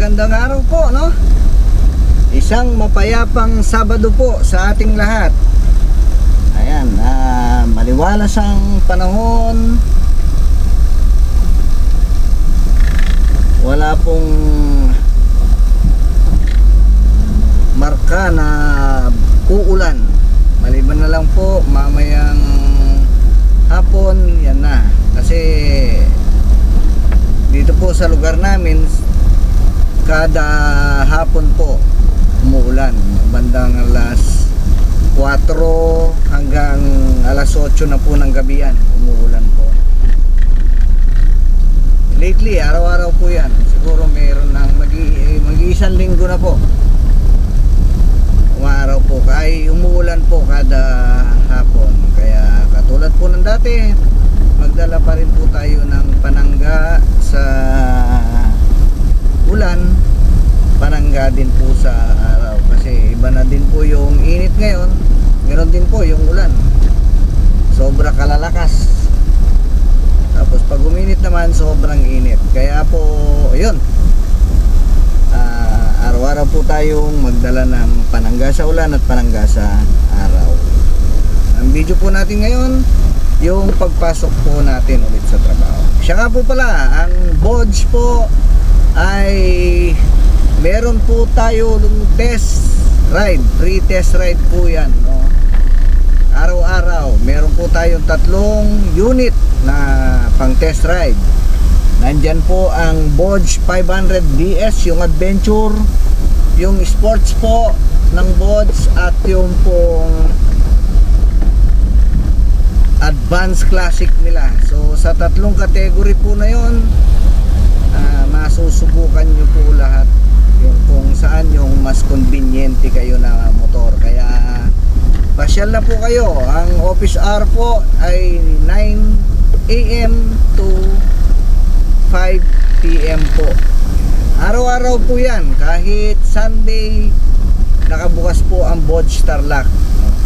magandang araw po, no? Isang mapayapang Sabado po sa ating lahat. Ayan, maliwalas ang panahon. Wala pong marka na uulan. Maliban na lang po mamayang hapon, yan na. Kasi dito po sa lugar namin, kada hapon po umuulan. Bandang alas 4 hanggang alas 8 na po ng gabi yan, umuulan po. Lately, araw-araw po yan. Siguro mayroon ng mag-iisang linggo na po. Umaraw po, ay umuulan po kada hapon. Kaya katulad po ng dati, magdala pa rin po tayo ng panangga sa ulan, panangga din po sa araw. Kasi iba na din po yung init ngayon, meron din po yung ulan, sobra kalalakas. Tapos pag uminit naman, sobrang init. Kaya po, ayun, araw-araw po tayong magdala ng panangga sa ulan at panangga sa araw. Ang video po natin ngayon, yung pagpasok po natin ulit sa trabaho. Siya nga po pala, ang Bodge po ay meron po tayo ng test ride, free test ride po yan, no? Araw-araw meron po tayong 3 unit na pang test ride. Nandyan po ang Bodge 500 DS, yung adventure, yung sports po ng Bodge, at yung pong advanced classic nila. So sa 3 category po na yon, masusubukan nyo po lahat yung kung saan yung mas conveniente kayo na motor. Kaya pasyal na po kayo. Ang office hour po ay 9 AM to 5 PM po. Araw-araw po yan. Kahit Sunday, nakabukas po ang Bodge Tarlac.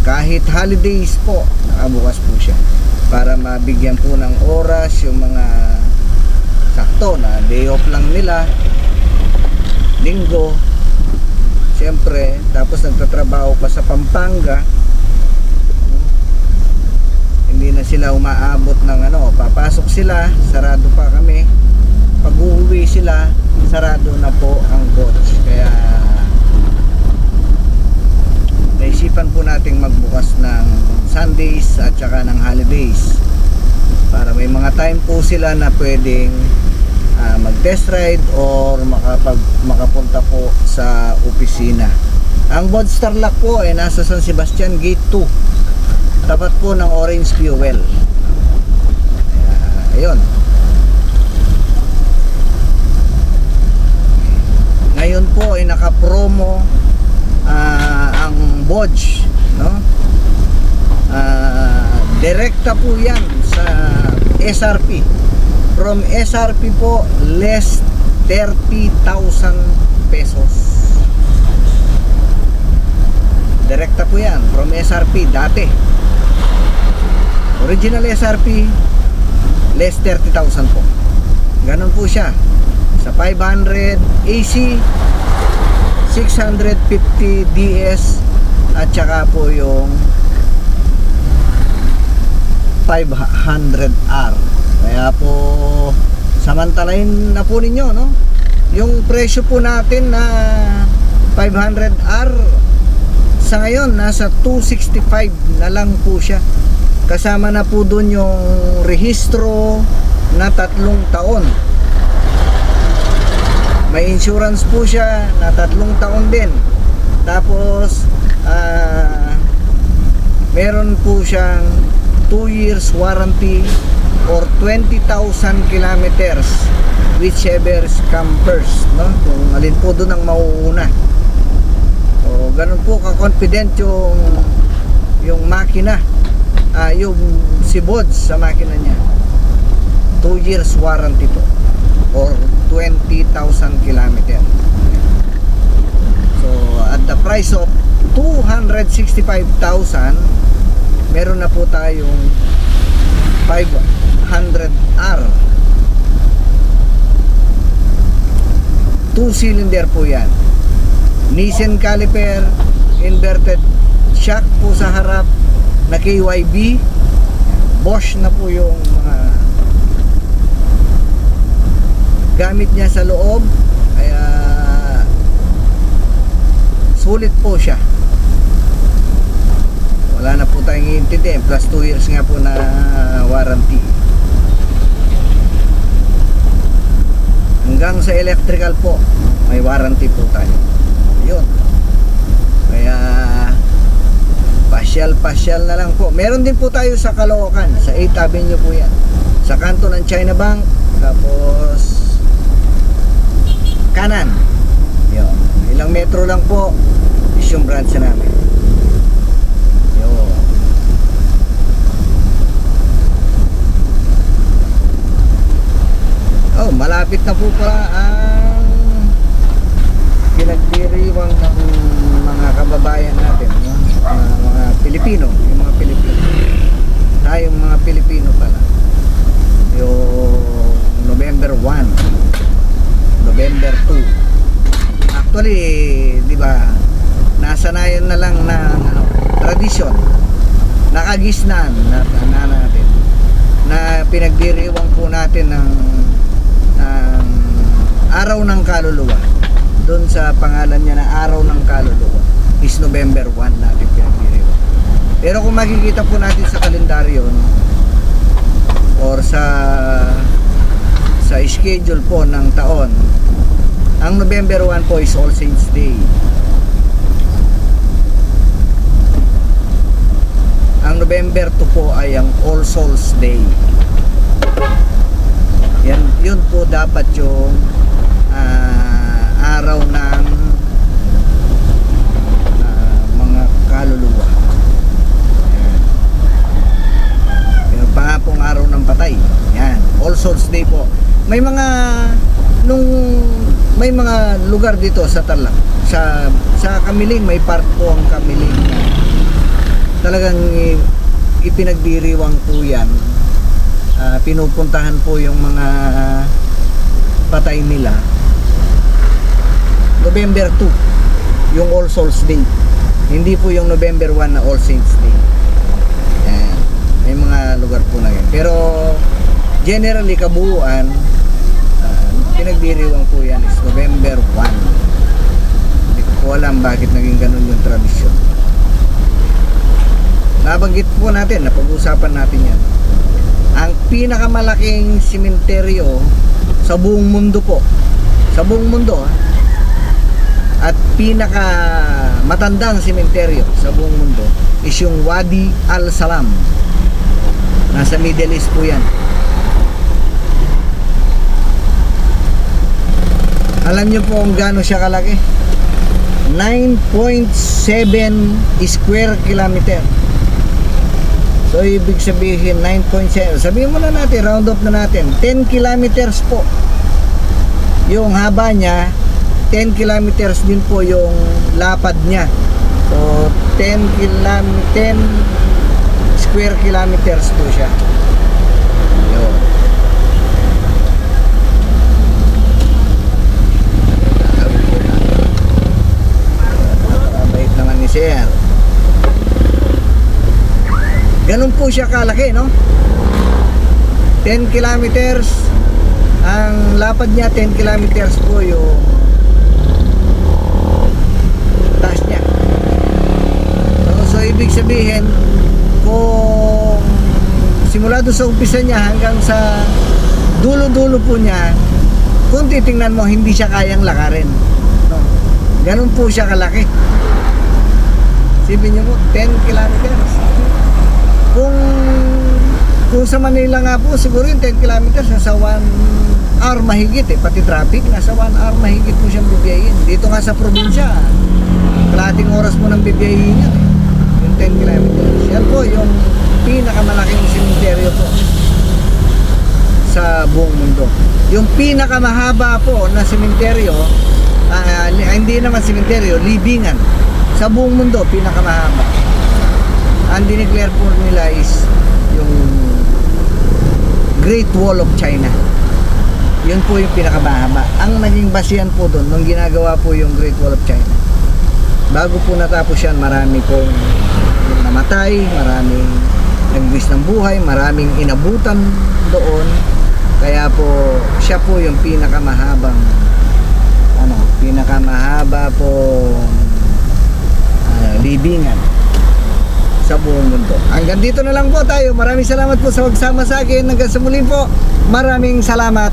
Kahit holidays po, nakabukas po siya, para mabigyan po ng oras yung mga sakto na day off lang nila, linggo, siyempre. Tapos nagtatrabaho pa sa Pampanga, hindi na sila umaabot ng papasok sila, sarado pa kami. Pag uuwi sila, sarado na po ang Bodge. Kaya naisipan po nating magbukas ng Sundays at saka ng holidays, para may mga time po sila na pwedeng mag test ride or makapunta po sa opisina. Ang Bodge Tarlac po ay nasa San Sebastian Gate 2, tapat po ng Orange Fuel. Ayun. Ngayon po ay naka-promo ang Bodge, no? Direkta po yan sa SRP. From SRP po, less 30,000 pesos. Direkta po yan from SRP dati. Original SRP, less 30,000 po. Ganon po siya sa 500 AC, 650 DS, at saka po yung 500R. Kaya po samantalahin na po ninyo, no? Yung presyo po natin na 500R sa ngayon nasa 265 na lang po siya. Kasama na po dun yung rehistro na 3 taon. May insurance po siya na 3 taon din. Tapos meron po siyang 2 years warranty or 20,000 kilometers, whichever comes first, no? Kung alin po doon ang mauuna. So ganun po ka-confident yung makina, yung si Bodge sa makina niya. 2 years warranty po or 20,000 kilometers. So at the price of 265,000, meron na po tayong 500R 2-cylinder po yan. Nissan caliper, inverted shock po sa harap na KYB. Bosch na po yung mga gamit niya sa loob. Kaya sulit po siya. Wala na po tayong iintindihin. Plus 2 years nga po na warranty. Hanggang sa electrical po may warranty po tayo. Yun. Kaya pasyal na lang po. Meron din po tayo sa Caloocan, sa 8th Avenue po yan, sa kanto ng China Bank. Tapos kanan. Yun. Ilang metro lang po is yung branch namin. Yun. Oh, malapit na po pala ang pinagdiriwang ng mga kababayan natin, no? Mga Pilipino, yung mga Pilipino. Tayong mga Pilipino pala. Yung November 1, November 2. Actually, di ba, nasanayan na lang na tradisyon, nakagisnan na natin na pinagdiriwang po natin ng araw ng kaluluwa. Doon sa pangalan niya na araw ng kaluluwa is November 1 natin pinagdiriwang. Pero kung makikita po natin sa kalendaryo, no, or sa schedule po ng taon, ang November 1 po is All Saints Day. Ang November 2 po ay ang All Souls Day. Yun po dapat yung araw ng mga kaluluwa. Ayan. Meron pa nga pong araw ng patay. Yan, All Souls Day po. May mga lugar dito sa Tarlac, sa Kamiling, may part po ang Kamiling na talagang ipinagdiriwang po yan. Pinupuntahan po yung mga patay nila November 2, yung All Souls Day, hindi po yung November 1 na All Saints Day. Yan. May mga lugar po na yan, pero generally kabuuan pinagdiriwang po yan is November 1. Hindi ko po alam bakit naging ganun yung tradisyon. Nabanggit po natin, napag-usapan natin yan, ang pinakamalaking simenteryo sa buong mundo po, sa buong mundo, at pinaka matandang simenteryo sa buong mundo is yung Wadi Al Salam. Nasa Middle East po yan. Alam nyo po kung gaano siya kalaki? 9.7 square kilometer. So ibig sabihin 9.7, sabihin mo na natin, round off na natin, 10 kilometers po yung haba niya, 10 kilometers din po yung lapad niya. So 10 square kilometers po siya. Yun. Napakabait naman ni Sir. Ganun po siya kalaki, no? 10 kilometers ang lapad niya, 10 kilometers po yung taas niya. So ibig sabihin, kung simula doon sa umpisa niya hanggang sa dulo-dulo po niya, kung titingnan mo, hindi siya kayang lakarin, no? Ganun po siya kalaki. Sipin niyo po, 10 kilometers. Kung sa Manila nga po, siguro yung 10 kilometers nasa 1 hour mahigit, pati traffic nasa 1 hour mahigit po siyang bibiyahin. Dito nga sa probinsya, kalahating oras mo nang bibiyahin yan, yung 10 kilometers. Yan po yung pinakamalaking simenteryo po sa buong mundo. Yung pinakamahaba po na simenteryo, hindi naman simenteryo, libingan sa buong mundo, pinakamahaba. Ang dineclare po nila is yung Great Wall of China. Yun po yung pinakamahaba. Ang naging basihan po doon nung ginagawa po yung Great Wall of China. Bago po natapos yan, marami pong namatay, maraming nagwis ng buhay, maraming inabutan doon. Kaya po siya po yung pinakamahabang pinakamahaba po libingan sa buong mundo. Hanggang dito na lang po tayo. Maraming salamat po sa pagsama sa akin. Hanggang sa muli po. Maraming salamat.